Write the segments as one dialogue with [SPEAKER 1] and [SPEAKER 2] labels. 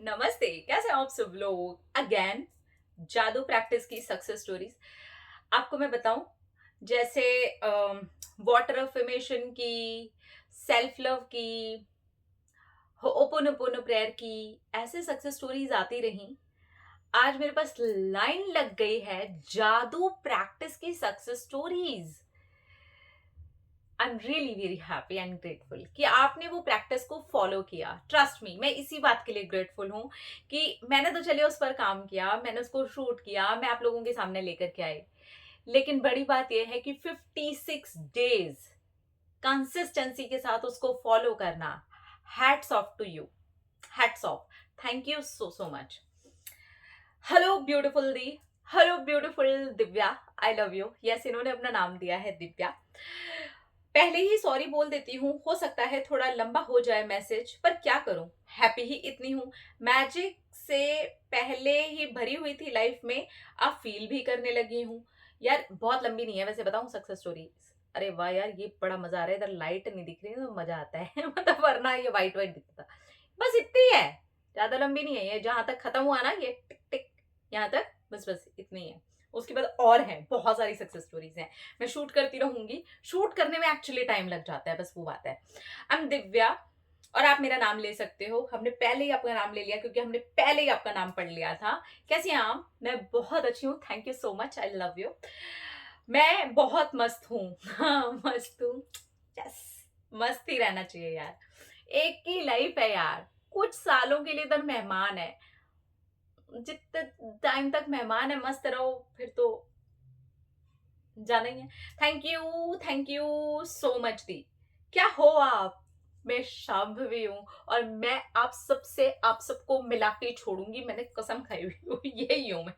[SPEAKER 1] नमस्ते, कैसे हैं आप सब लोग? अगेन जादू प्रैक्टिस की सक्सेस स्टोरीज। आपको मैं बताऊं, जैसे वाटर अफर्मेशन की, सेल्फ लव की, ओपोनोपोनो प्रेयर की, ऐसे सक्सेस स्टोरीज आती रहीं। आज मेरे पास लाइन लग गई है जादू प्रैक्टिस की success stories. I am really very happy and grateful कि आपने वो प्रैक्टिस को फॉलो किया। ट्रस्ट मी, मैं इसी बात के लिए ग्रेटफुल हूँ कि मैंने तो चलिए उस पर काम किया, मैंने उसको शूट किया, मैं आप लोगों के सामने लेकर के आई। लेकिन बड़ी बात यह है कि 56 डेज कंसिस्टेंसी के साथ उसको फॉलो करना। Hats off to you, hats off. Thank you so so much. Hello beautiful दी, hello beautiful Divya. I love you. Yes, इन्होंने अपना नाम दिया है दिव्या। पहले ही सॉरी बोल देती हूँ, हो सकता है थोड़ा लंबा हो जाए मैसेज, पर क्या करूं, हैप्पी ही इतनी हूँ। मैजिक से पहले ही भरी हुई थी लाइफ में, अब फील भी करने लगी हूँ। यार बहुत लंबी नहीं है वैसे, बताऊं सक्सेस स्टोरी। अरे वाह यार, ये बड़ा मजा आ रहा है। इधर लाइट नहीं दिख रही है तो मजा आता है मतलब वरना ये वाइट वाइट दिखता था। बस इतनी है, ज्यादा लंबी नहीं है। ये जहां तक खत्म हुआ ना, ये टिक टिक, यहाँ तक बस बस इतनी है। उसके बाद और है, बहुत सारी सक्सेस स्टोरीज हैं। मैं शूट करती रहूंगी। शूट करने में एक्चुअली टाइम लग जाता है, बस वो बात है। आई एम दिव्या, और आप मेरा नाम ले सकते हो। हमने पहले ही आपका नाम ले लिया क्योंकि हमने पहले ही आपका नाम पढ़ लिया था। कैसी हैं आप? मैं बहुत अच्छी हूँ, thank you so much, I love you. मैं बहुत मस्त हूँ हाँ, मस्त हूँ। यस, मस्त ही रहना चाहिए यार। एक ही लाइफ है यार, कुछ सालों के लिए इधर मेहमान है। जितने टाइम तक मेहमान है, मस्त रहो, फिर तो जाना ही है। थैंक यू सो मच दी। क्या हो आप? मैं शांभवी हूँ और मैं आप सबको मिला के छोड़ूंगी। मैंने कसम खाई हुई हूँ यही हूँ मैं।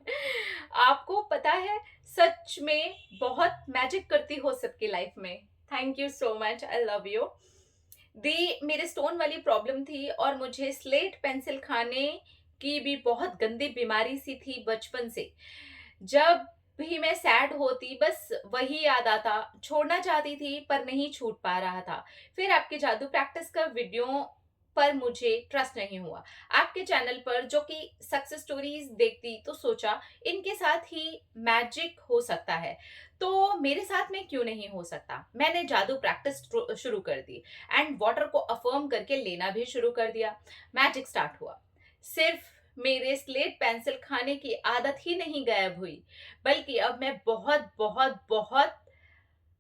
[SPEAKER 1] आपको पता है, सच में बहुत मैजिक करती हो सबकी लाइफ में। Thank you so much, I love you दी। मेरे स्टोन वाली प्रॉब्लम थी और मुझे स्लेट पेंसिल खाने की भी बहुत गंदी बीमारी सी थी बचपन से। जब भी मैं सैड होती, बस वही याद आता। छोड़ना चाहती थी पर नहीं छूट पा रहा था। फिर आपके जादू प्रैक्टिस का वीडियो पर मुझे ट्रस्ट नहीं हुआ। आपके चैनल पर जो कि सक्सेस स्टोरीज देखती तो सोचा इनके साथ ही मैजिक हो सकता है, तो मेरे साथ में क्यों नहीं हो सकता। मैंने जादू प्रैक्टिस शुरू कर दी एंड वाटर को अफर्म करके लेना भी शुरू कर दिया। मैजिक स्टार्ट हुआ। सिर्फ मेरे स्लेट पेंसिल खाने की आदत ही नहीं गायब हुई, बल्कि अब मैं बहुत बहुत बहुत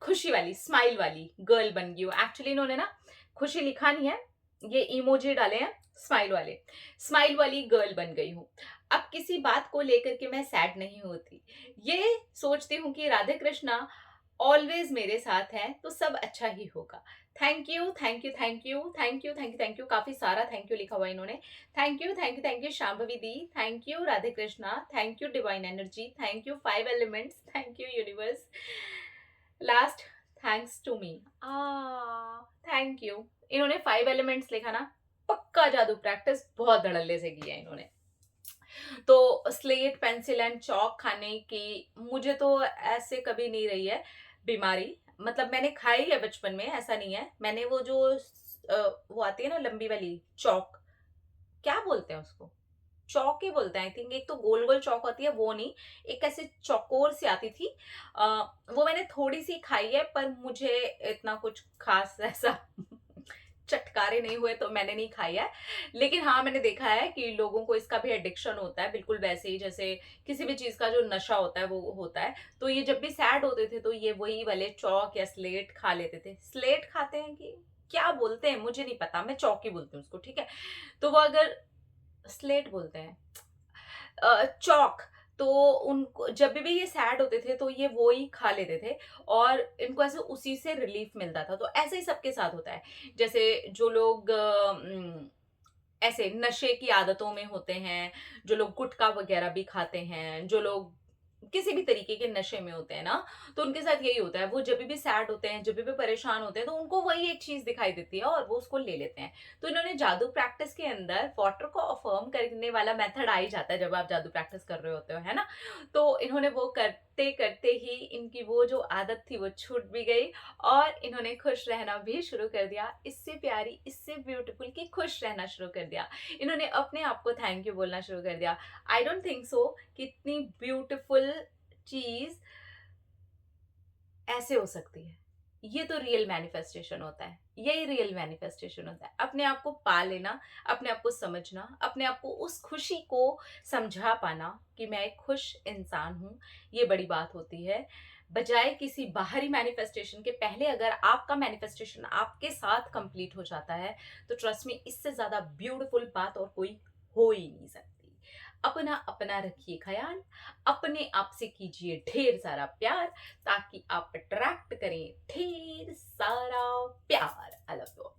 [SPEAKER 1] खुशी वाली, स्माइल वाली गर्ल बन गई हूँ। एक्चुअली इन्होंने ना खुशी लिखा नहीं है, ये इमोजी डाले हैं स्माइल वाले। स्माइल वाली गर्ल बन गई हूँ। अब किसी बात को लेकर के मैं सैड नहीं होती। ये सोचती हूँ कि राधे कृष्णा ऑलवेज मेरे साथ है, तो सब अच्छा ही होगा। Thank you thank you thank you thank you thank you thank you, काफी सारा थैंक यू लिखा हुआ है इन्होंने। Thank you thank you thank you Shambhavi दी, thank you Radhe Krishna, thank you divine energy, thank you five elements, thank you universe, last thanks to me. आ thank you. इन्होंने five elements लिखा ना, पक्का जादू प्रैक्टिस बहुत धड़ल्ले से किया है इन्होंने। तो स्लेट पेंसिल एंड चौक खाने की मुझे तो ऐसे कभी नहीं रही है बीमारी। मतलब मैंने खाई है बचपन में, ऐसा नहीं है। मैंने वो जो वो आती है ना लंबी वाली चौक, क्या बोलते हैं उसको, चौक ही बोलते हैं आई थिंक। एक तो गोल गोल चौक होती है, वो नहीं, एक ऐसे चौकोर सी आती थी। वो मैंने थोड़ी सी खाई है, पर मुझे इतना कुछ खास ऐसा चटकारे नहीं हुए तो मैंने नहीं खाई है। लेकिन हाँ, मैंने देखा है कि लोगों को इसका भी एडिक्शन होता है, बिल्कुल वैसे ही जैसे किसी भी चीज का जो नशा होता है वो होता है। तो ये जब भी सैड होते थे तो ये वही वाले चौक या स्लेट खा लेते थे। स्लेट खाते हैं कि क्या बोलते हैं मुझे नहीं पता, मैं चौक ही बोलती हूँ उसको, ठीक है। तो वो अगर स्लेट बोलते हैं, चॉक, तो उनको जब भी ये सैड होते थे तो ये वो ही खा लेते थे और इनको ऐसे उसी से रिलीफ मिलता था। तो ऐसे ही सबके साथ होता है। जैसे जो लोग ऐसे नशे की आदतों में होते हैं, जो लोग गुटखा वगैरह भी खाते हैं, जो लोग किसी भी तरीके के नशे में होते हैं ना, तो उनके साथ यही होता है। वो जब भी सैड होते हैं, जब भी परेशान होते हैं, तो उनको वही एक चीज दिखाई देती है और वो उसको ले लेते हैं। तो इन्होंने जादू प्रैक्टिस के अंदर वाटर को अफर्म करने वाला मेथड आ ही जाता है जब आप जादू प्रैक्टिस कर रहे होते हो, है ना। तो इन्होंने वो कर करते करते ही इनकी वो जो आदत थी वो छूट भी गई और इन्होंने खुश रहना भी शुरू कर दिया। इससे प्यारी, इससे ब्यूटीफुल कि खुश रहना शुरू कर दिया। इन्होंने अपने आप को थैंक यू बोलना शुरू कर दिया। आई डोंट थिंक सो कि इतनी ब्यूटीफुल चीज ऐसे हो सकती है। ये तो रियल मैनिफेस्टेशन होता है, यही रियल मैनिफेस्टेशन होता है। अपने आप को पा लेना, अपने आप को समझना, अपने आप को उस खुशी को समझा पाना कि मैं एक खुश इंसान हूँ, ये बड़ी बात होती है। बजाय किसी बाहरी मैनिफेस्टेशन के, पहले अगर आपका मैनिफेस्टेशन आपके साथ कंप्लीट हो जाता है, तो ट्रस्ट मी, इससे ज्यादा ब्यूटीफुल बात और कोई हो ही नहीं सकती। अपना अपना रखिए ख्याल, अपने आप से कीजिए ढेर सारा प्यार, ताकि आप अट्रैक्ट करें ढेर सारा प्यार। आई लव यू।